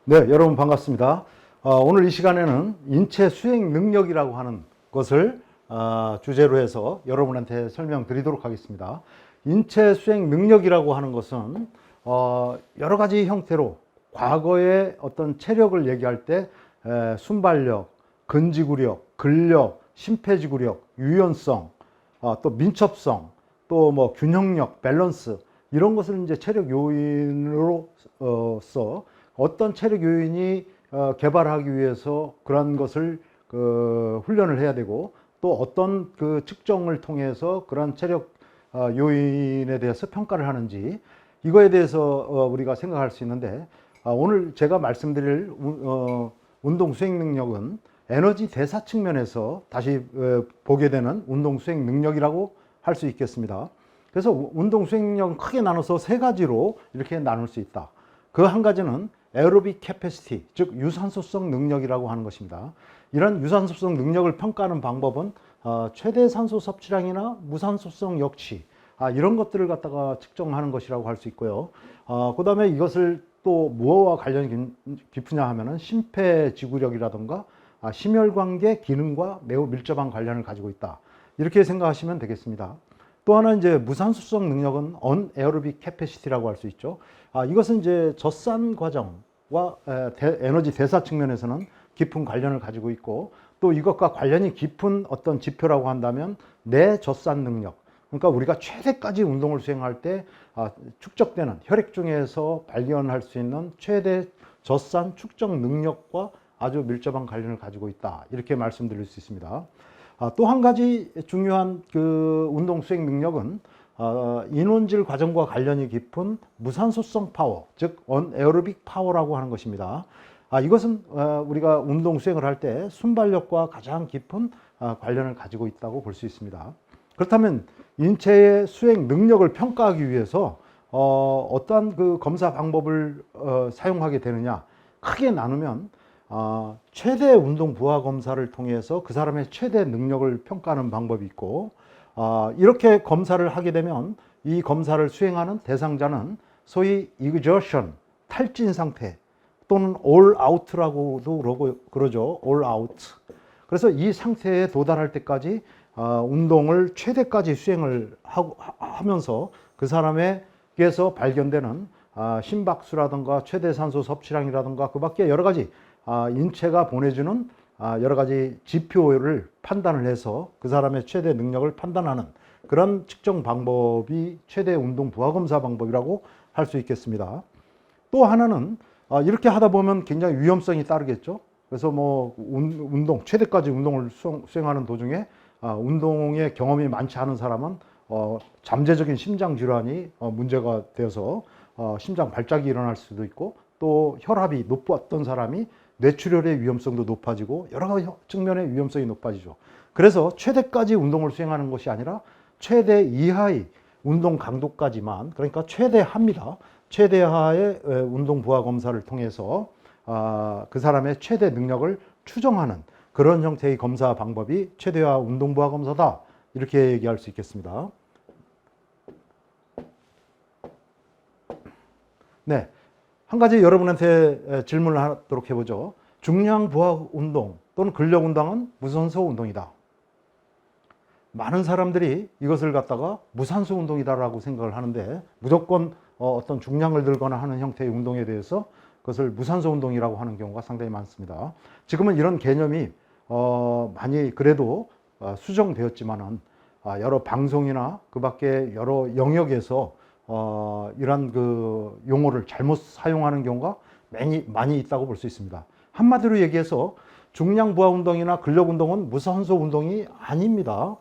네, 여러분 반갑습니다. 오늘 이 시간에는 인체 수행 능력이라고 하는 것을 주제로 해서 여러분한테 설명드리도록 하겠습니다. 인체 수행 능력이라고 하는 것은 여러 가지 형태로 과거의 어떤 체력을 얘기할 때 순발력, 근지구력, 근력, 심폐지구력, 유연성, 또 민첩성, 또 뭐 균형력, 밸런스 이런 것을 이제 체력 요인으로서 어떤 체력 요인이 개발하기 위해서 그런 것을 훈련을 해야 되고 또 어떤 그 측정을 통해서 그런 체력 요인에 대해서 평가를 하는지 이거에 대해서 우리가 생각할 수 있는데 오늘 제가 말씀드릴 운동 수행 능력은 에너지 대사 측면에서 다시 보게 되는 운동 수행 능력이라고 할 수 있겠습니다. 그래서 운동 수행 능력은 크게 나눠서 세 가지로 이렇게 나눌 수 있다. 그 한 가지는 에어로빅 캐패시티, 즉 유산소성 능력이라고 하는 것입니다. 이런 유산소성 능력을 평가하는 방법은 최대 산소 섭취량이나 무산소성 역치 이런 것들을 갖다가 측정하는 것이라고 할 수 있고요. 그 다음에 이것을 또 무엇과 관련이 깊으냐 하면은 심폐지구력이라든가 심혈관계 기능과 매우 밀접한 관련을 가지고 있다. 이렇게 생각하시면 되겠습니다. 또 하나 이제 무산소성 능력은 언에어로빅 캐패시티라고 할 수 있죠. 이것은 이제 젖산 과정과 에너지 대사 측면에서는 깊은 관련을 가지고 있고 또 이것과 관련이 깊은 어떤 지표라고 한다면 내젖산 능력. 그러니까 우리가 최대까지 운동을 수행할 때 축적되는 혈액 중에서 발견할 수 있는 최대 젖산 축적 능력과 아주 밀접한 관련을 가지고 있다. 이렇게 말씀드릴 수 있습니다. 또 한 가지 중요한 그 운동 수행 능력은 인원질 과정과 관련이 깊은 무산소성 파워, 즉 언에어로빅 파워라고 하는 것입니다. 이것은 우리가 운동 수행을 할 때 순발력과 가장 깊은 관련을 가지고 있다고 볼 수 있습니다. 그렇다면 인체의 수행 능력을 평가하기 위해서 어떠한 그 검사 방법을 사용하게 되느냐, 크게 나누면 최대 운동 부하 검사를 통해서 그 사람의 최대 능력을 평가하는 방법이 있고 이렇게 검사를 하게 되면 이 검사를 수행하는 대상자는 소위 exertion, 탈진 상태 또는 all out라고도 그러죠. all out. 그래서 이 상태에 도달할 때까지 운동을 최대까지 수행을 하면서 그 사람에게서 발견되는 심박수라든가 최대 산소 섭취량이라든가 그 밖에 여러 가지 인체가 보내주는 여러 가지 지표를 판단을 해서 그 사람의 최대 능력을 판단하는 그런 측정 방법이 최대 운동 부하 검사 방법이라고 할 수 있겠습니다. 또 하나는 이렇게 하다 보면 굉장히 위험성이 따르겠죠. 그래서 뭐 운동 최대까지 운동을 수행하는 도중에 운동의 경험이 많지 않은 사람은 잠재적인 심장 질환이 문제가 되어서 심장 발작이 일어날 수도 있고 또 혈압이 높았던 사람이 뇌출혈의 위험성도 높아지고 여러 가지 측면의 위험성이 높아지죠. 그래서 최대까지 운동을 수행하는 것이 아니라 최대 이하의 운동 강도까지만, 그러니까 최대하입니다. 최대하의 운동 부하 검사를 통해서 그 사람의 최대 능력을 추정하는 그런 형태의 검사 방법이 최대화 운동 부하 검사다. 이렇게 얘기할 수 있겠습니다. 네. 한 가지 여러분한테 질문을 하도록 해보죠. 중량 부하 운동 또는 근력 운동은 무산소 운동이다. 많은 사람들이 이것을 갖다가 무산소 운동이다라고 생각을 하는데 무조건 어떤 중량을 들거나 하는 형태의 운동에 대해서 그것을 무산소 운동이라고 하는 경우가 상당히 많습니다. 지금은 이런 개념이 많이 그래도 수정되었지만은 여러 방송이나 그 밖에 여러 영역에서 이러한 그 용어를 잘못 사용하는 경우가 많이 있다고 볼 수 있습니다. 한마디로 얘기해서 중량 부하 운동이나 근력 운동은 무산소 운동이 아닙니다.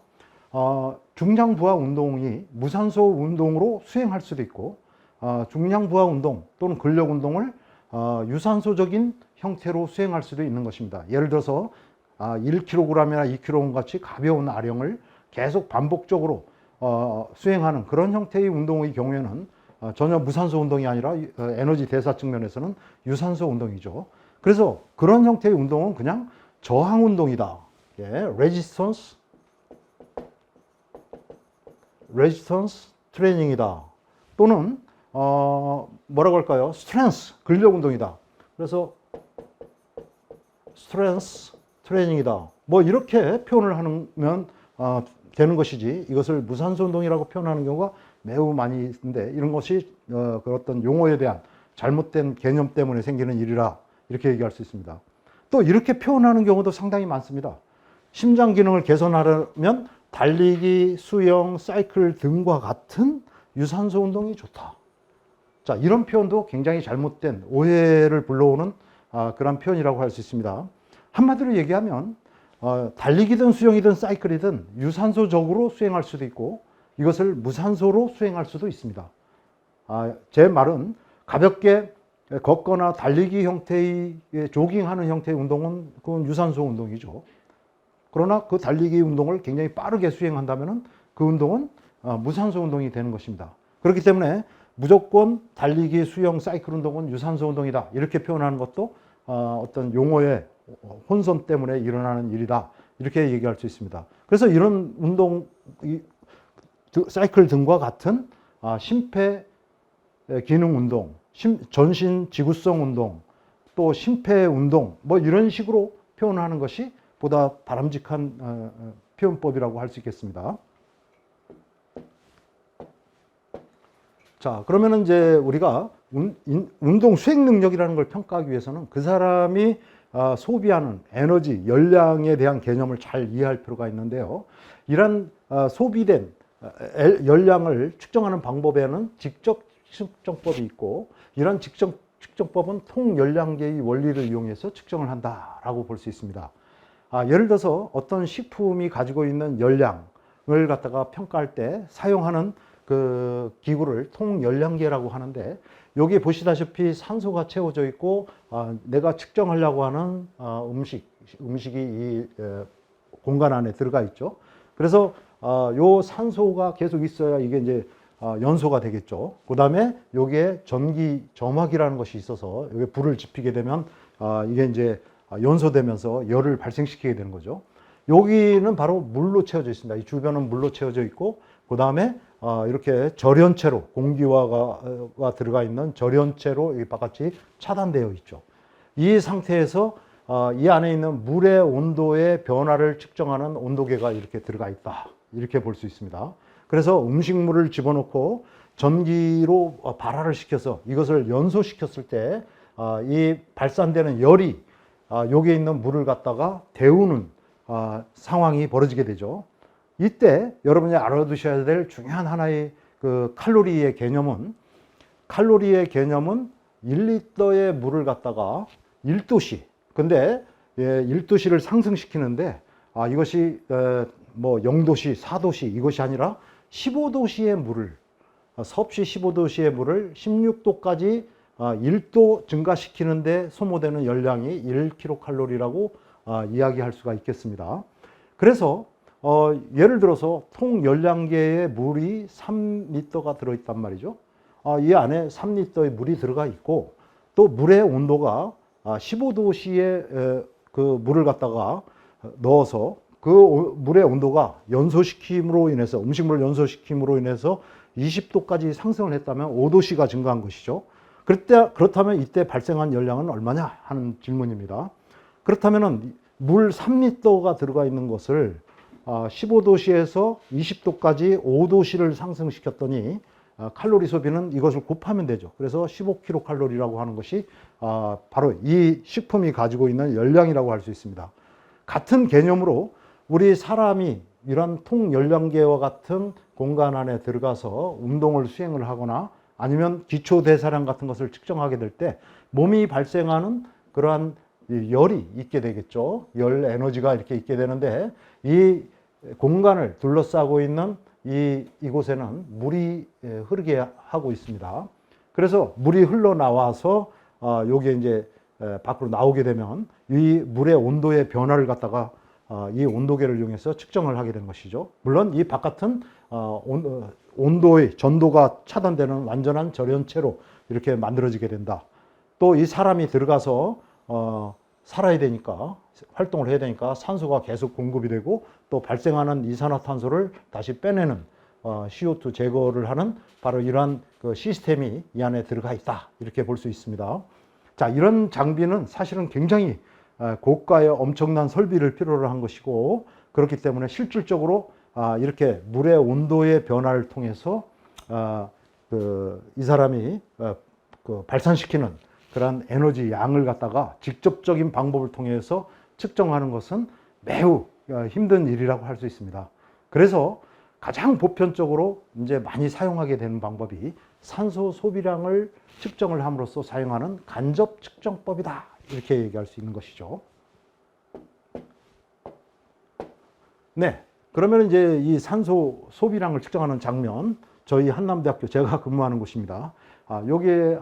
중량 부하 운동이 무산소 운동으로 수행할 수도 있고 중량 부하 운동 또는 근력 운동을 유산소적인 형태로 수행할 수도 있는 것입니다. 예를 들어서 1kg이나 2kg 같이 가벼운 아령을 계속 반복적으로 수행하는 그런 형태의 운동의 경우에는 전혀 무산소 운동이 아니라 에너지 대사 측면에서는 유산소 운동이죠. 그래서 그런 형태의 운동은 그냥 저항 운동이다. 레지스턴스 트레이닝이다. 또는 뭐라고 할까요? 스트렝스, 근력 운동이다. 그래서 스트렝스 트레이닝이다. 뭐 이렇게 표현을 하면 되는 것이지, 이것을 무산소 운동이라고 표현하는 경우가 매우 많이 있는데, 이런 것이 그 어떤 용어에 대한 잘못된 개념 때문에 생기는 일이라 이렇게 얘기할 수 있습니다. 또 이렇게 표현하는 경우도 상당히 많습니다. 심장 기능을 개선하려면 달리기, 수영, 사이클 등과 같은 유산소 운동이 좋다. 자, 이런 표현도 굉장히 잘못된 오해를 불러오는 그런 표현이라고 할 수 있습니다. 한마디로 얘기하면 달리기든 수영이든 사이클이든 유산소적으로 수행할 수도 있고 이것을 무산소로 수행할 수도 있습니다. 제 말은 가볍게 걷거나 달리기 형태의 조깅하는 형태의 운동은 그건 유산소 운동이죠. 그러나 그 달리기 운동을 굉장히 빠르게 수행한다면 그 운동은 무산소 운동이 되는 것입니다. 그렇기 때문에 무조건 달리기, 수영, 사이클 운동은 유산소 운동이다 이렇게 표현하는 것도 어떤 용어의 혼선 때문에 일어나는 일이다 이렇게 얘기할 수 있습니다. 그래서 이런 운동, 사이클 등과 같은 심폐 기능 운동, 전신 지구성 운동, 또 심폐 운동 뭐 이런 식으로 표현하는 것이 보다 바람직한 표현법이라고 할 수 있겠습니다. 자, 그러면은 이제 우리가 운동 수행 능력이라는 걸 평가하기 위해서는 그 사람이 소비하는 에너지, 열량에 대한 개념을 잘 이해할 필요가 있는데요. 이런 소비된 열량을 측정하는 방법에는 직접 측정법이 있고, 이런 직접 측정법은 통열량계의 원리를 이용해서 측정을 한다라고 볼 수 있습니다. 예를 들어서 어떤 식품이 가지고 있는 열량을 갖다가 평가할 때 사용하는 그 기구를 통열량계라고 하는데, 여기 보시다시피 산소가 채워져 있고 내가 측정하려고 하는 음식이 이 공간 안에 들어가 있죠. 그래서 요 산소가 계속 있어야 이게 이제 연소가 되겠죠. 그 다음에 여기에 전기 점화기라는 것이 있어서 여기 불을 지피게 되면 이게 이제 연소되면서 열을 발생시키게 되는 거죠. 여기는 바로 물로 채워져 있습니다. 이 주변은 물로 채워져 있고, 그 다음에 이렇게 절연체로 공기화가 들어가 있는 절연체로 이 바깥이 차단되어 있죠. 이 상태에서 이 안에 있는 물의 온도의 변화를 측정하는 온도계가 이렇게 들어가 있다 이렇게 볼 수 있습니다. 그래서 음식물을 집어넣고 전기로 발화를 시켜서 이것을 연소시켰을 때 이 발산되는 열이 여기에 있는 물을 갖다가 데우는 상황이 벌어지게 되죠. 이때 여러분이 알아두셔야 될 중요한 하나의 그 칼로리의 개념은 1리터의 물을 갖다가 1도씨, 근데 1도씨를 상승시키는데 이것이 뭐 0도씨, 4도씨 이것이 아니라 15도씨의 물을, 섭씨 15도씨의 물을 16도까지 1도 증가시키는데 소모되는 열량이 1kcal라고 이야기할 수가 있겠습니다. 그래서 예를 들어서 통 열량계에 물이 3리터가 들어있단 말이죠. 이 안에 3리터의 물이 들어가 있고, 또 물의 온도가 15도씨의 그 물을 갖다가 넣어서 그 물의 온도가 연소시킴으로 인해서, 음식물을 연소시킴으로 인해서 20도까지 상승을 했다면 5도씨가 증가한 것이죠. 그렇다면 이때 발생한 열량은 얼마냐 하는 질문입니다. 그렇다면은 물 3리터가 들어가 있는 것을 15도씨에서 20도까지 5도씨를 상승시켰더니 칼로리 소비는 이것을 곱하면 되죠. 그래서 15kcal라고 하는 것이 바로 이 식품이 가지고 있는 열량이라고 할 수 있습니다. 같은 개념으로 우리 사람이 이런 통열량계와 같은 공간 안에 들어가서 운동을 수행을 하거나 아니면 기초대사량 같은 것을 측정하게 될 때 몸이 발생하는 그러한 열이 있게 되겠죠. 열 에너지가 이렇게 있게 되는데, 이 공간을 둘러싸고 있는 이곳에는 물이 흐르게 하고 있습니다. 그래서 물이 흘러나와서 여기에 이제 밖으로 나오게 되면 이 물의 온도의 변화를 갖다가 이 온도계를 이용해서 측정을 하게 되는 것이죠. 물론 이 바깥은 온도의 전도가 차단되는 완전한 절연체로 이렇게 만들어지게 된다. 또 이 사람이 들어가서 살아야 되니까, 활동을 해야 되니까 산소가 계속 공급이 되고, 또 발생하는 이산화탄소를 다시 빼내는 CO2 제거를 하는 바로 이러한 그 시스템이 이 안에 들어가 있다 이렇게 볼 수 있습니다. 자, 이런 장비는 사실은 굉장히 고가의 엄청난 설비를 필요로 한 것이고, 그렇기 때문에 실질적으로 이렇게 물의 온도의 변화를 통해서 이 사람이 발산시키는 그러한 에너지 양을 갖다가 직접적인 방법을 통해서 측정하는 것은 매우 힘든 일이라고 할 수 있습니다. 그래서 가장 보편적으로 이제 많이 사용하게 되는 방법이 산소 소비량을 측정을 함으로써 사용하는 간접 측정법이다, 이렇게 얘기할 수 있는 것이죠. 네, 그러면 이제 이 산소 소비량을 측정하는 장면, 저희 한남대학교 제가 근무하는 곳입니다. 여기에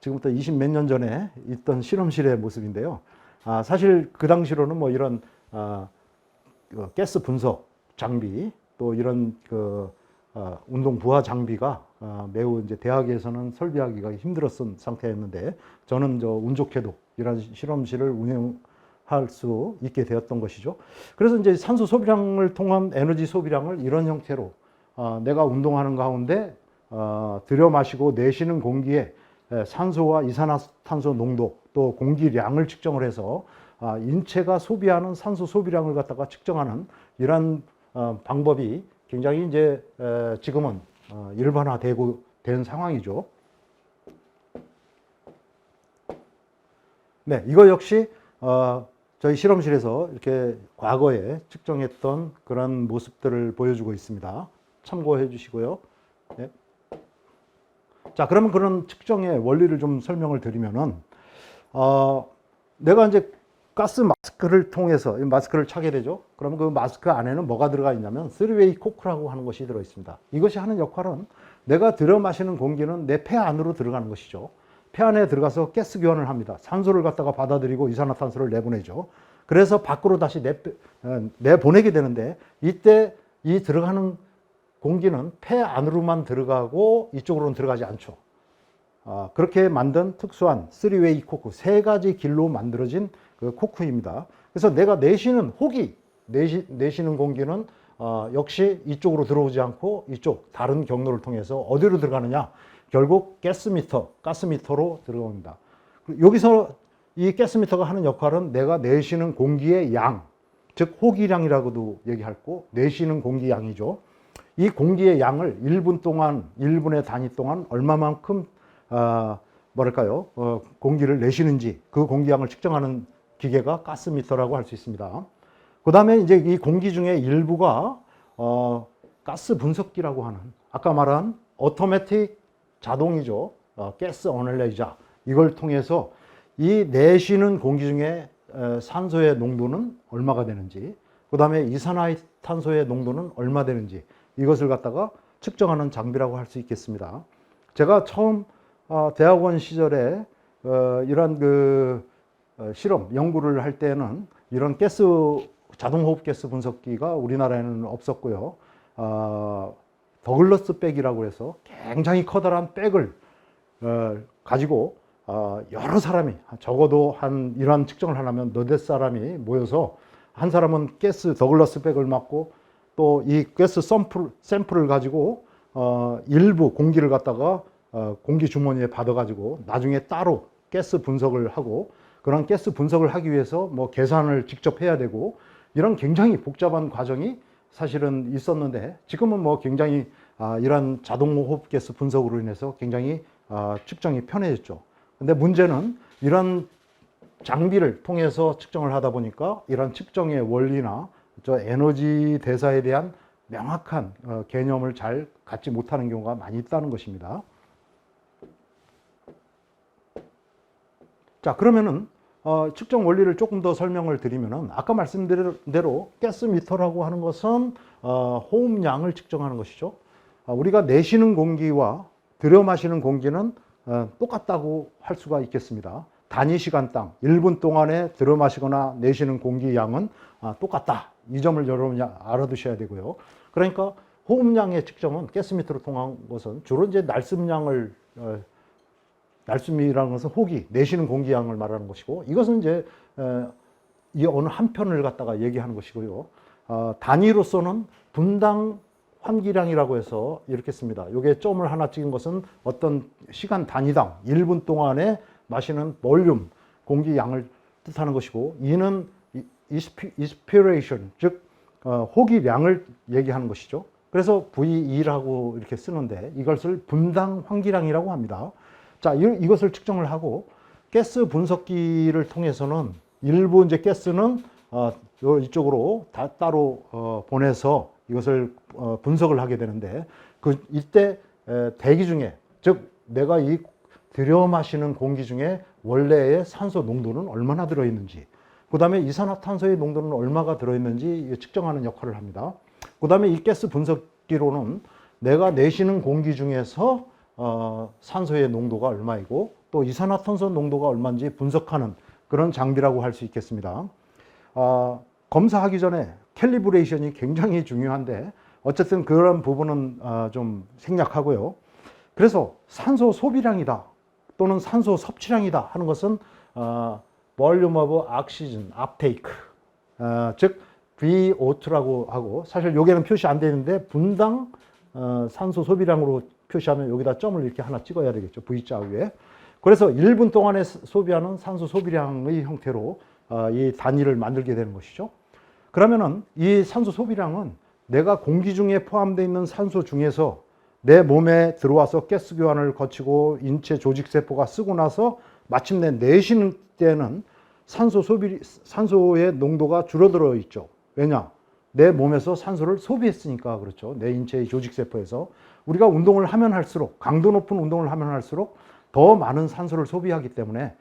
지금부터 20 몇 년 전에 있던 실험실의 모습인데요. 사실 그 당시로는 뭐 이런 가스 분석 장비, 또 이런 운동 부하 장비가 매우 이제 대학에서는 설비하기가 힘들었던 상태였는데, 저는 운 좋게도 이런 실험실을 운영할 수 있게 되었던 것이죠. 그래서 이제 산소 소비량을 통한 에너지 소비량을 이런 형태로 내가 운동하는 가운데 들여 마시고 내쉬는 공기에 산소와 이산화탄소 농도, 또 공기량을 측정을 해서 인체가 소비하는 산소 소비량을 갖다가 측정하는 이러한 방법이 굉장히 이제 지금은 일반화되고 된 상황이죠. 네, 이거 역시 저희 실험실에서 이렇게 과거에 측정했던 그런 모습들을 보여주고 있습니다. 참고해 주시고요. 네. 자, 그러면 그런 측정의 원리를 좀 설명을 드리면은, 내가 이제 가스 마스크를 통해서 이 마스크를 차게 되죠. 그러면 그 마스크 안에는 뭐가 들어가 있냐면 3웨이 코크라고 하는 것이 들어 있습니다. 이것이 하는 역할은 내가 들여 마시는 공기는 내 폐 안으로 들어가는 것이죠. 폐 안에 들어가서 가스 교환을 합니다. 산소를 갖다가 받아들이고 이산화탄소를 내보내죠. 그래서 밖으로 다시 내보내게 되는데, 이때 이 들어가는 공기는 폐 안으로만 들어가고 이쪽으로는 들어가지 않죠. 그렇게 만든 특수한 3웨이 코크, 세 가지 길로 만들어진 그 코크입니다. 그래서 내가 내쉬는 내쉬는 공기는 역시 이쪽으로 들어오지 않고 이쪽 다른 경로를 통해서 어디로 들어가느냐? 결국 가스미터로 들어옵니다. 여기서 이 가스미터가 하는 역할은 내가 내쉬는 공기의 양, 즉 호기량이라고도 얘기하고, 내쉬는 공기 양이죠. 이 공기의 양을 1분의 단위 동안 얼마만큼 공기를 내쉬는지, 그 공기양을 측정하는 기계가 가스미터라고 할 수 있습니다. 그 다음에 이제 이 공기 중에 일부가 가스 분석기라고 하는, 아까 말한 오토매틱 자동이죠. 가스 어널라이저, 이걸 통해서 이 내쉬는 공기 중에 산소의 농도는 얼마가 되는지, 그 다음에 이산화탄소의 농도는 얼마 되는지, 이것을 갖다가 측정하는 장비라고 할 수 있겠습니다. 제가 처음 대학원 시절에 이런 실험 연구를 할 때는 이런 자동호흡 가스 분석기가 우리나라에는 없었고요. 더글러스 백이라고 해서 굉장히 커다란 백을 가지고 여러 사람이, 적어도 이러한 측정을 하려면 너댓 사람이 모여서, 한 사람은 더글러스 백을 맞고, 또 이 가스 샘플을 가지고 일부 공기를 갖다가 공기 주머니에 받아가지고 나중에 따로 가스 분석을 하고, 그런 가스 분석을 하기 위해서 뭐 계산을 직접 해야 되고, 이런 굉장히 복잡한 과정이 사실은 있었는데, 지금은 뭐 굉장히 이런 자동호흡 가스 분석으로 인해서 굉장히 측정이 편해졌죠. 근데 문제는 이런 장비를 통해서 측정을 하다 보니까 이런 측정의 원리나 에너지 대사에 대한 명확한 개념을 잘 갖지 못하는 경우가 많이 있다는 것입니다. 자, 그러면은 측정 원리를 조금 더 설명을 드리면은, 아까 말씀드린 대로 가스미터라고 하는 것은 호흡량을 측정하는 것이죠. 우리가 내쉬는 공기와 들여 마시는 공기는 똑같다고 할 수가 있겠습니다. 단위 시간당 1분 동안에 들여 마시거나 내쉬는 공기 양은 똑같다. 이 점을 여러분이 알아두셔야 되고요. 그러니까 호흡량의 측정은 가스미터로 통한 것은 주로 이제 날숨이라는 것은 내쉬는 공기 양을 말하는 것이고, 이것은 이제 이 어느 한 편을 갖다가 얘기하는 것이고요. 단위로서는 분당 환기량이라고 해서 이렇게 씁니다. 이게 점을 하나 찍은 것은 어떤 시간 단위당 1분 동안에 마시는 볼륨, 공기 양을 뜻하는 것이고, E는 inspiration, 즉 호기량을 얘기하는 것이죠. 그래서 VE라고 이렇게 쓰는데 이것을 분당 환기량이라고 합니다. 자, 이것을 측정을 하고 가스 분석기를 통해서는 일부 이제 가스는 이쪽으로 따로 보내서 이것을 분석을 하게 되는데, 이때 대기 중에, 즉 내가 이 들여 마시는 공기 중에 원래의 산소 농도는 얼마나 들어있는지, 그 다음에 이산화탄소의 농도는 얼마가 들어있는지 측정하는 역할을 합니다. 그 다음에 이 가스 분석기로는 내가 내쉬는 공기 중에서 산소의 농도가 얼마이고 또 이산화탄소 농도가 얼마인지 분석하는 그런 장비라고 할 수 있겠습니다. 검사하기 전에 캘리브레이션이 굉장히 중요한데 어쨌든 그런 부분은 좀 생략하고요. 그래서 산소 소비량이다 또는 산소 섭취량이다 하는 것은 Volume of Oxygen Uptake, 즉 VO2라고 하고, 사실 여기에는 표시 안 되는데 분당 산소 소비량으로 표시하면 여기다 점을 이렇게 하나 찍어야 되겠죠, V자 위에. 그래서 1분 동안에 소비하는 산소 소비량의 형태로 이 단위를 만들게 되는 것이죠. 그러면은 이 산소 소비량은 내가 공기 중에 포함되어 있는 산소 중에서 내 몸에 들어와서 가스 교환을 거치고 인체 조직세포가 쓰고 나서 마침내 내쉬는 때는 산소의 농도가 줄어들어 있죠. 왜냐? 내 몸에서 산소를 소비했으니까 그렇죠. 내 인체의 조직세포에서. 우리가 운동을 하면 할수록, 강도 높은 운동을 하면 할수록 더 많은 산소를 소비하기 때문에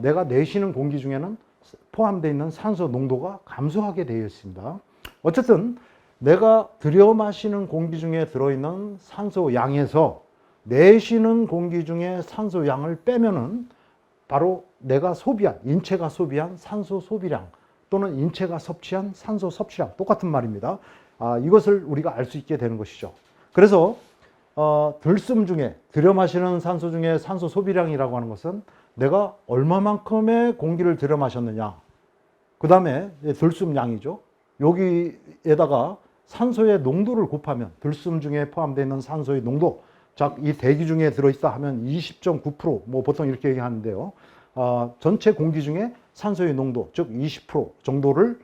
내가 내쉬는 공기 중에는 포함되어 있는 산소 농도가 감소하게 되어 있습니다. 어쨌든 내가 들여 마시는 공기 중에 들어있는 산소 양에서 내쉬는 공기 중에 산소 양을 빼면은 바로 내가 소비한, 인체가 소비한 산소 소비량 또는 인체가 섭취한 산소 섭취량, 똑같은 말입니다. 이것을 우리가 알 수 있게 되는 것이죠. 그래서 들숨 중에, 들여 마시는 산소 중에 산소 소비량이라고 하는 것은 내가 얼마만큼의 공기를 들여 마셨느냐, 그 다음에 들숨 양이죠. 여기에다가 산소의 농도를 곱하면, 들숨 중에 포함되어 있는 산소의 농도, 이 대기 중에 들어있다 하면 20.9%, 뭐 보통 이렇게 얘기하는데요. 전체 공기 중에 산소의 농도, 즉 20% 정도를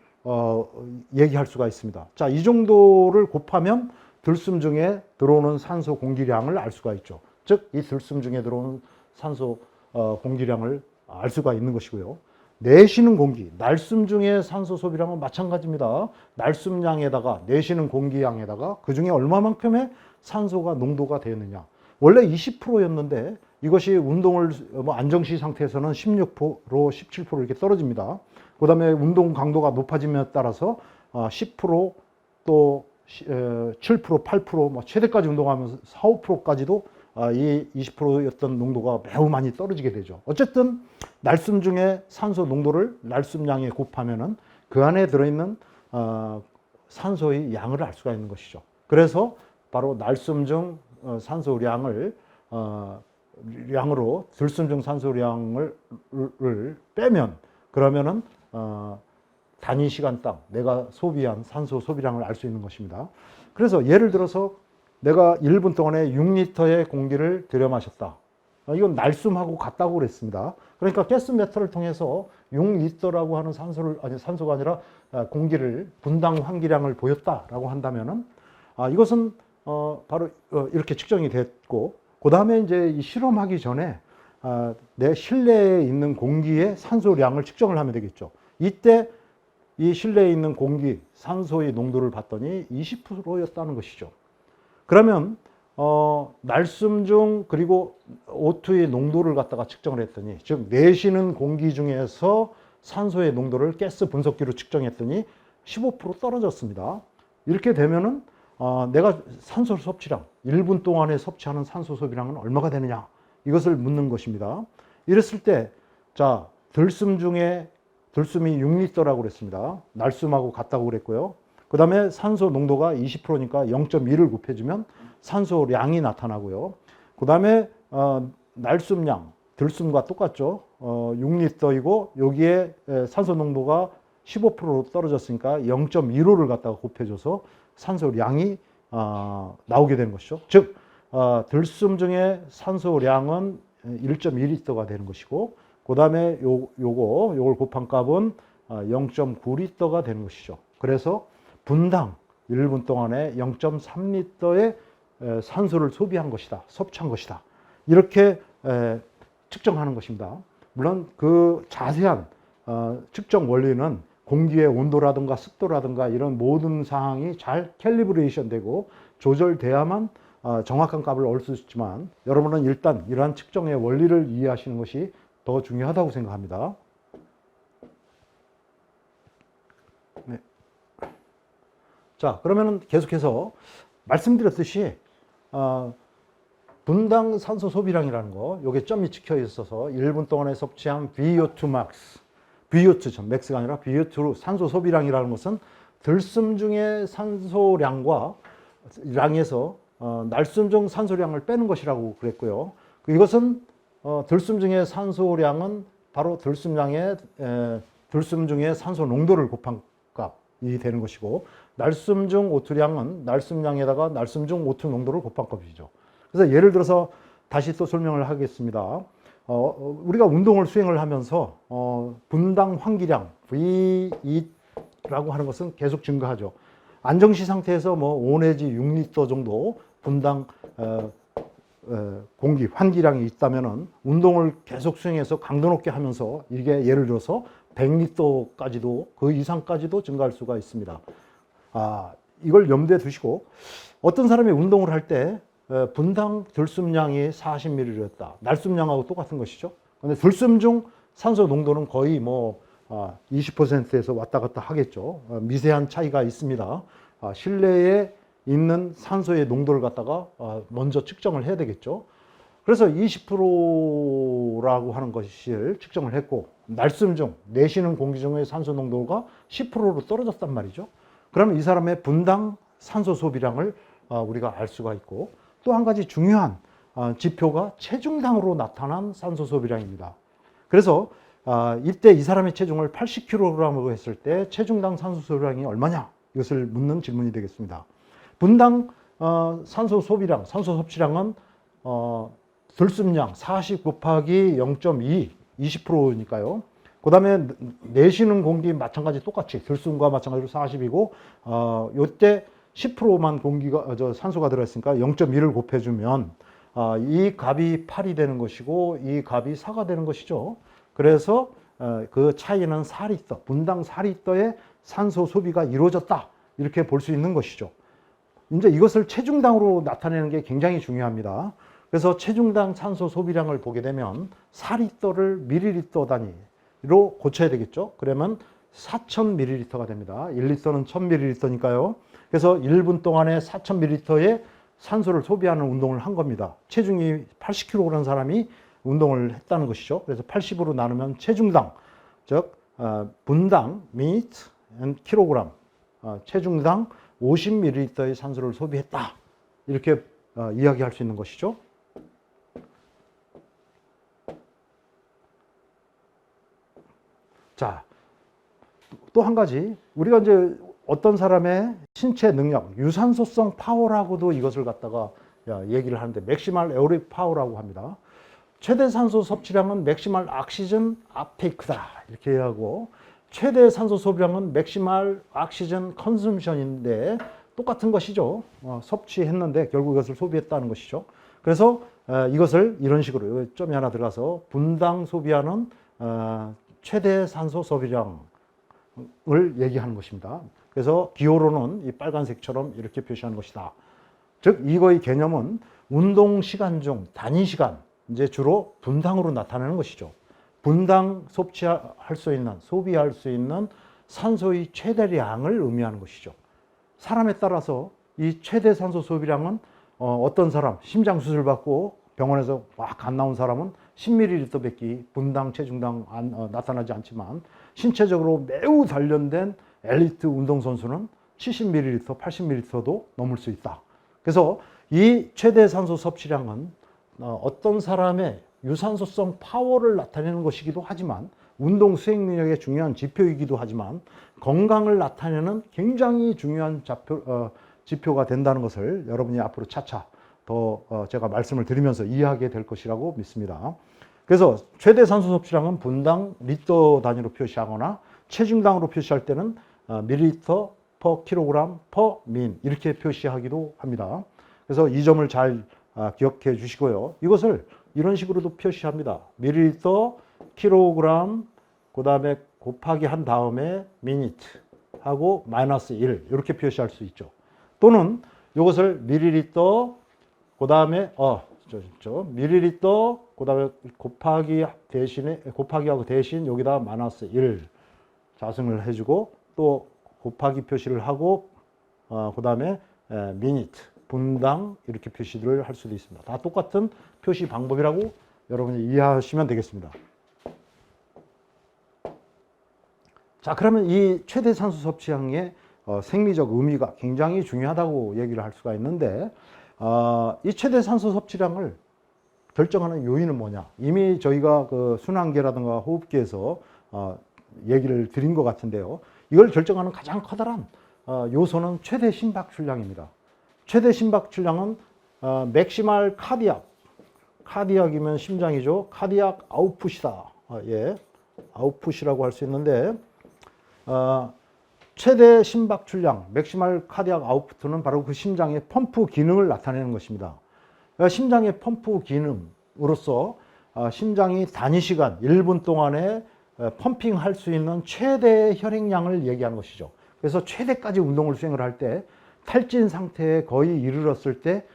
얘기할 수가 있습니다. 자, 이 정도를 곱하면 들숨 중에 들어오는 산소 공기량을 알 수가 있죠. 즉, 이 들숨 중에 들어오는 산소 공기량을 알 수가 있는 것이고요. 내쉬는 공기, 날숨 중에 산소 소비량은 마찬가지입니다. 날숨량에다가 내쉬는 공기량에다가 그 중에 얼마만큼의 산소가 농도가 되었느냐. 원래 20%였는데 이것이 운동을 안정시 상태에서는 16%, 17% 이렇게 떨어집니다. 그 다음에 운동 강도가 높아짐에 따라서 10%, 또 7%, 8%, 최대까지 운동하면서 4, 5%까지도 이 20%였던 농도가 매우 많이 떨어지게 되죠. 어쨌든 날숨 중에 산소 농도를 날숨량에 곱하면은 그 안에 들어있는 산소의 양을 알 수가 있는 것이죠. 그래서 바로 날숨 중 산소량을 량으로 들숨 중 산소량을 빼면, 그러면은 단위 시간당 내가 소비한 산소 소비량을 알 수 있는 것입니다. 그래서 예를 들어서 내가 1분 동안에 6리터의 공기를 들여 마셨다. 이건 날숨하고 같다고 그랬습니다. 그러니까 가스미터를 통해서 6리터라고 하는 산소가 아니라 공기를, 분당 환기량을 보였다라고 한다면은 이것은 바로 이렇게 측정이 됐고, 그 다음에 이제 이 실험하기 전에 내 실내에 있는 공기의 산소량을 측정을 하면 되겠죠. 이때 이 실내에 있는 공기, 산소의 농도를 봤더니 20%였다는 것이죠. 그러면 날숨 중 그리고 O2의 농도를 갖다가 측정을 했더니, 즉 내쉬는 공기 중에서 산소의 농도를 가스 분석기로 측정했더니 15% 떨어졌습니다. 이렇게 되면은 내가 산소 섭취량, 1분 동안에 섭취하는 산소 소비량은 얼마가 되느냐, 이것을 묻는 것입니다. 이랬을 때, 자, 들숨 중에, 들숨이 6리터라고 그랬습니다. 날숨하고 같다고 그랬고요. 그 다음에 산소 농도가 20%니까 0.1을 곱해주면 산소량이 나타나고요. 그 다음에 날숨량, 들숨과 똑같죠. 6리터이고 여기에 산소 농도가 15% 떨어졌으니까 0.15를 갖다가 곱해줘서 산소량이 나오게 되는 것이죠. 즉 들숨 중에 산소량은 1.2리터가 되는 것이고, 그 다음에 요걸 곱한 값은 0.9리터가 되는 것이죠. 그래서 분당 1분 동안에 0.3리터의 산소를 소비한 것이다. 섭취한 것이다. 이렇게 측정하는 것입니다. 물론 그 자세한 측정 원리는 공기의 온도라든가 습도라든가 이런 모든 사항이 잘 캘리브레이션 되고 조절돼야만 정확한 값을 얻을 수 있지만, 여러분은 일단 이러한 측정의 원리를 이해하시는 것이 더 중요하다고 생각합니다. 네. 자, 그러면은 계속해서 말씀드렸듯이 분당 산소 소비량이라는 거, 요게 점이 찍혀 있어서 1분 동안에 섭취한 VO2 max, VO2죠. max가 아니라 VO2 산소 소비량이라는 것은 들숨 중에 산소량과 량에서 날숨 중 산소량을 빼는 것이라고 그랬고요. 이것은 들숨 중에 산소량은 바로 들숨 중에 산소 농도를 곱한 값이 되는 것이고, 날숨 중 O2량은 날숨량에다가 날숨 중 O2 농도를 곱한 값이죠. 그래서 예를 들어서 다시 또 설명을 하겠습니다. 우리가 운동을 수행을 하면서 분당 환기량 V2라고 하는 것은 계속 증가하죠. 안정시 상태에서 뭐 5 내지 6리터 정도 분당 공기 환기량이 있다면은 운동을 계속 수행해서 강도 높게 하면서 이게 예를 들어서 100리터까지도 그 이상까지도 증가할 수가 있습니다. 이걸 염두에 두시고, 어떤 사람이 운동을 할 때 분당 들숨량이 40ml였다. 날숨량하고 똑같은 것이죠. 근데 들숨 중 산소 농도는 거의 뭐 20%에서 왔다 갔다 하겠죠. 미세한 차이가 있습니다. 실내에 있는 산소의 농도를 갖다가 먼저 측정을 해야 되겠죠. 그래서 20%라고 하는 것을 측정을 했고, 날숨 중 내쉬는 공기 중의 산소 농도가 10%로 떨어졌단 말이죠. 그러면 이 사람의 분당 산소 소비량을 우리가 알 수가 있고, 또 한 가지 중요한 지표가 체중당으로 나타난 산소 소비량입니다. 그래서 이때 이 사람의 체중을 80kg으로 했을 때 체중당 산소 소비량이 얼마냐? 이것을 묻는 질문이 되겠습니다. 분당 산소 소비량, 산소 섭취량은 들숨량 40 곱하기 0.2, 20%니까요. 그 다음에 내쉬는 공기 마찬가지 똑같이 들숨과 마찬가지로 40이고, 요때 10%만 산소가 들어있으니까 0.2를 곱해주면 이 값이 8이 되는 것이고 이 값이 4가 되는 것이죠. 그래서 그 차이는 4리터, 분당 4리터의 산소 소비가 이루어졌다, 이렇게 볼 수 있는 것이죠. 이제 이것을 체중당으로 나타내는 게 굉장히 중요합니다. 그래서 체중당 산소 소비량을 보게 되면 4리터를 밀리리터 단위로 고쳐야 되겠죠. 그러면 4000ml가 됩니다. 1리터는 1000ml니까요. 그래서 1분 동안에 4000ml의 산소를 소비하는 운동을 한 겁니다. 체중이 80kg라는 사람이 운동을 했다는 것이죠. 그래서 80으로 나누면 체중당, 즉 분당 meat and kilogram, 체중당 50ml의 산소를 소비했다, 이렇게 이야기할 수 있는 것이죠. 자, 또 한 가지, 우리가 이제 어떤 사람의 신체 능력, 유산소성 파워라고도 이것을 갖다가 얘기를 하는데, 맥시멀 에어로빅 파워라고 합니다. 최대 산소 섭취량은 맥시멀 옥시전 업테이크다, 이렇게 하고, 최대 산소 소비량은 맥시멀 옥시전 컨섬션인데 똑같은 것이죠. 섭취했는데 결국 이것을 소비했다는 것이죠. 그래서 이것을 이런 식으로 점이 하나 들어가서 분당 소비하는 최대 산소 소비량을 얘기하는 것입니다. 그래서 기호로는 이 빨간색처럼 이렇게 표시하는 것이다. 즉 이거의 개념은 운동 시간 중 단위 시간, 이제 주로 분당으로 나타내는 것이죠. 분당 섭취할 수 있는, 소비할 수 있는 산소의 최대량을 의미하는 것이죠. 사람에 따라서 이 최대 산소 소비량은 어떤 사람, 심장 수술 받고 병원에서 막 안 나온 사람은 10ml 밖에 분당, 체중당 나타나지 않지만, 신체적으로 매우 단련된 엘리트 운동선수는 70ml, 80ml도 넘을 수 있다. 그래서 이 최대 산소 섭취량은 어떤 사람의 유산소성 파워를 나타내는 것이기도 하지만, 운동 수행 능력의 중요한 지표이기도 하지만, 건강을 나타내는 굉장히 중요한 지표가 된다는 것을 여러분이 앞으로 차차 더 제가 말씀을 드리면서 이해하게 될 것이라고 믿습니다. 그래서 최대 산소 섭취량은 분당 리터 단위로 표시하거나 체중당으로 표시할 때는 밀리리터 per 킬로그램 per 민 이렇게 표시하기도 합니다. 그래서 이 점을 잘 기억해 주시고요. 이것을 이런 식으로도 표시합니다. 밀리리터 킬로그램 그다음에 곱하기 한 다음에 미니트 하고 마이너스 1 이렇게 표시할 수 있죠. 또는 이것을 밀리리터 그다음에 밀리리터 그다음에 곱하기 대신에 곱하기하고 대신 여기다 마이너스 1 자승을 해주고 또 곱하기 표시를 하고 그다음에 미니트 분당 이렇게 표시를 할 수도 있습니다. 다 똑같은 표시 방법이라고 여러분이 이해하시면 되겠습니다. 자, 그러면 이 최대 산소 섭취량의 생리적 의미가 굉장히 중요하다고 얘기를 할 수가 있는데 이 최대 산소 섭취량을 결정하는 요인은 뭐냐? 이미 저희가 그 순환계라든가 호흡기에서 얘기를 드린 것 같은데요. 이걸 결정하는 가장 커다란 요소는 최대 심박출량입니다. 최대 심박출량은 맥시멀 카디악이면 심장이죠. 카디악 아웃풋이다. 예, 아웃풋이라고 할 수 있는데 최대 심박출량, 맥시멀 카디악 아웃풋은 바로 그 심장의 펌프 기능을 나타내는 것입니다. 심장의 펌프 기능으로서 심장이 단위시간 1분 동안에 펌핑할 수 있는 최대 혈액량을 얘기하는 것이죠. 그래서 최대까지 운동을 수행을 할 때 탈진 상태에 거의 이르렀을 때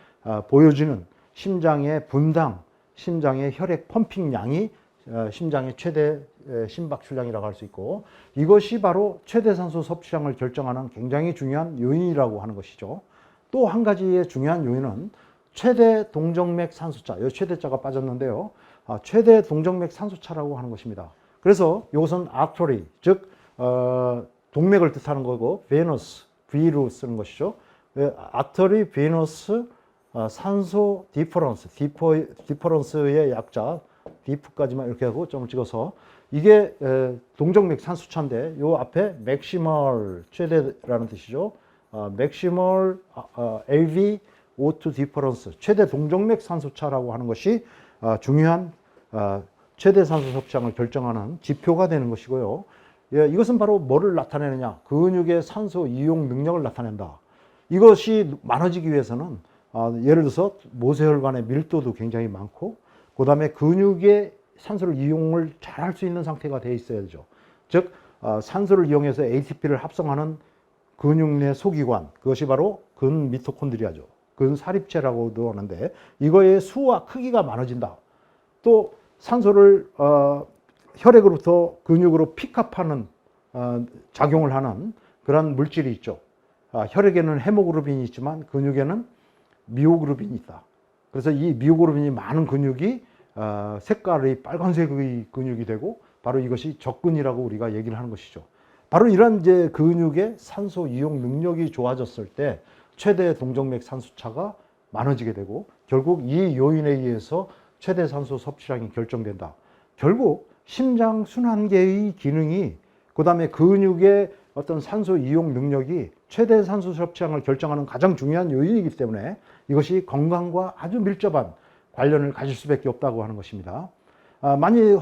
보여지는 심장의 분당, 심장의 혈액 펌핑량이 심장의 최대 심박출량이라고 할 수 있고 이것이 바로 최대 산소 섭취량을 결정하는 굉장히 중요한 요인이라고 하는 것이죠. 또 한 가지의 중요한 요인은 최대 동정맥 산소차, 여기 최대자가 빠졌는데요. 최대 동정맥 산소차라고 하는 것입니다. 그래서 이것은 artery, 즉 동맥을 뜻하는 거고 venous, V로 쓰는 것이죠. artery, venous 산소 디퍼런스, 디퍼런스의 약자 디프까지만 이렇게 하고 점을 찍어서 이게 동정맥 산소차인데 요 앞에 맥시멀 최대라는 뜻이죠. 맥시멀 LV O2 디퍼런스 최대 동정맥 산소차라고 하는 것이 중요한 최대 산소 섭취량을 결정하는 지표가 되는 것이고요. 예, 이것은 바로 뭐를 나타내느냐? 근육의 산소 이용 능력을 나타낸다. 이것이 많아지기 위해서는 예를 들어서 모세혈관의 밀도도 굉장히 많고 그 다음에 근육의 산소를 이용을 잘 할 수 있는 상태가 되어 있어야죠. 즉 산소를 이용해서 ATP를 합성하는 근육 내 소기관, 그것이 바로 근미토콘드리아죠. 근사립체라고도 하는데 이거의 수와 크기가 많아진다. 또 산소를 혈액으로부터 근육으로 픽업하는 작용을 하는 그런 물질이 있죠. 혈액에는 헤모글로빈이 있지만 근육에는 미오글로빈이 있다. 그래서 이 미오글로빈이 많은 근육이 색깔이 빨간색의 근육이 되고 바로 이것이 적근이라고 우리가 얘기를 하는 것이죠. 바로 이런 이제 근육의 산소 이용 능력이 좋아졌을 때 최대 동정맥 산소차가 많아지게 되고 결국 이 요인에 의해서 최대 산소 섭취량이 결정된다. 결국 심장 순환계의 기능이 그다음에 근육의 어떤 산소 이용 능력이 최대 산소 섭취량을 결정하는 가장 중요한 요인이기 때문에 이것이 건강과 아주 밀접한 관련을 가질 수밖에 없다고 하는 것입니다. 많이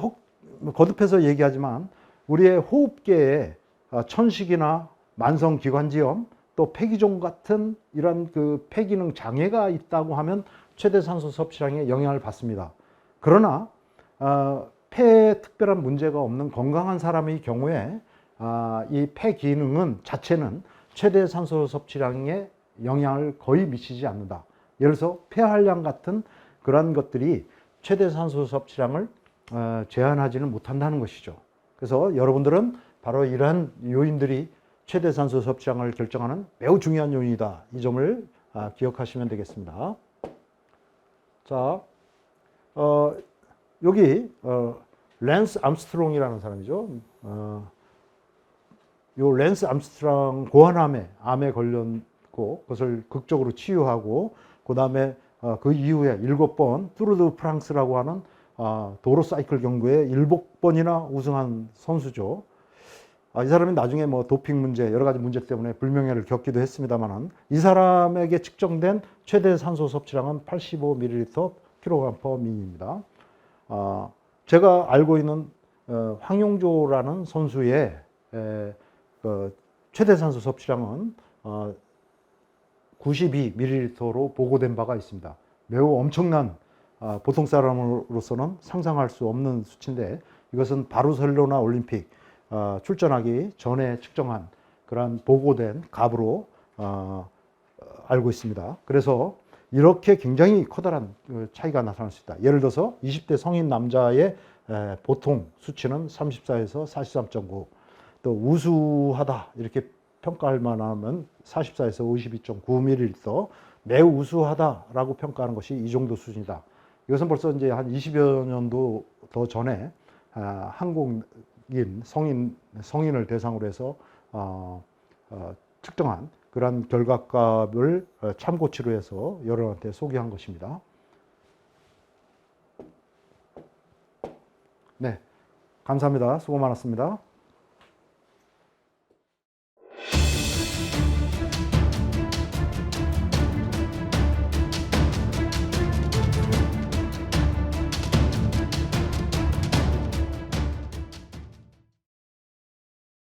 거듭해서 얘기하지만 우리의 호흡계에 천식이나 만성기관지염 또 폐기종 같은 이런 그 폐기능 장애가 있다고 하면 최대 산소 섭취량에 영향을 받습니다. 그러나 폐에 특별한 문제가 없는 건강한 사람의 경우에 이 폐 기능은 자체는 최대 산소 섭취량에 영향을 거의 미치지 않는다. 예를 들어서 폐활량 같은 그런 것들이 최대 산소 섭취량을 제한하지는 못한다는 것이죠. 그래서 여러분들은 바로 이러한 요인들이 최대 산소 섭취량을 결정하는 매우 중요한 요인이다. 이 점을 기억하시면 되겠습니다. 자, 여기 랜스 암스트롱이라는 사람이죠. 요 랜스 암스트롱 고환암에 걸렸고 그것을 극적으로 치유하고 그 다음에 그 이후에 7번 뚜르드 프랑스라고 하는 도로 사이클 경주에 7번이나 우승한 선수죠. 이 사람이 나중에 뭐 도핑 문제 여러 가지 문제 때문에 불명예를 겪기도 했습니다만은 이 사람에게 측정된 최대 산소 섭취량은 85ml kg/min입니다. 제가 알고 있는 황용조라는 선수의 최대 산소 섭취량은 92ml로 보고된 바가 있습니다. 매우 엄청난 보통 사람으로서는 상상할 수 없는 수치인데 이것은 바르셀로나 올림픽 출전하기 전에 측정한 그러한 보고된 값으로 알고 있습니다. 그래서 이렇게 굉장히 커다란 차이가 나타날 수 있다. 예를 들어서 20대 성인 남자의 보통 수치는 34에서 43.9, 또 우수하다 이렇게 평가할 만하면 44에서 52.9ml, 매우 우수하다라고 평가하는 것이 이 정도 수준이다. 이것은 벌써 이제 한 20여 년도 더 전에 한국인 성인을 대상으로 해서 측정한 그러한 결과값을 참고치로 해서 여러분한테 소개한 것입니다. 네, 감사합니다. 수고 많았습니다.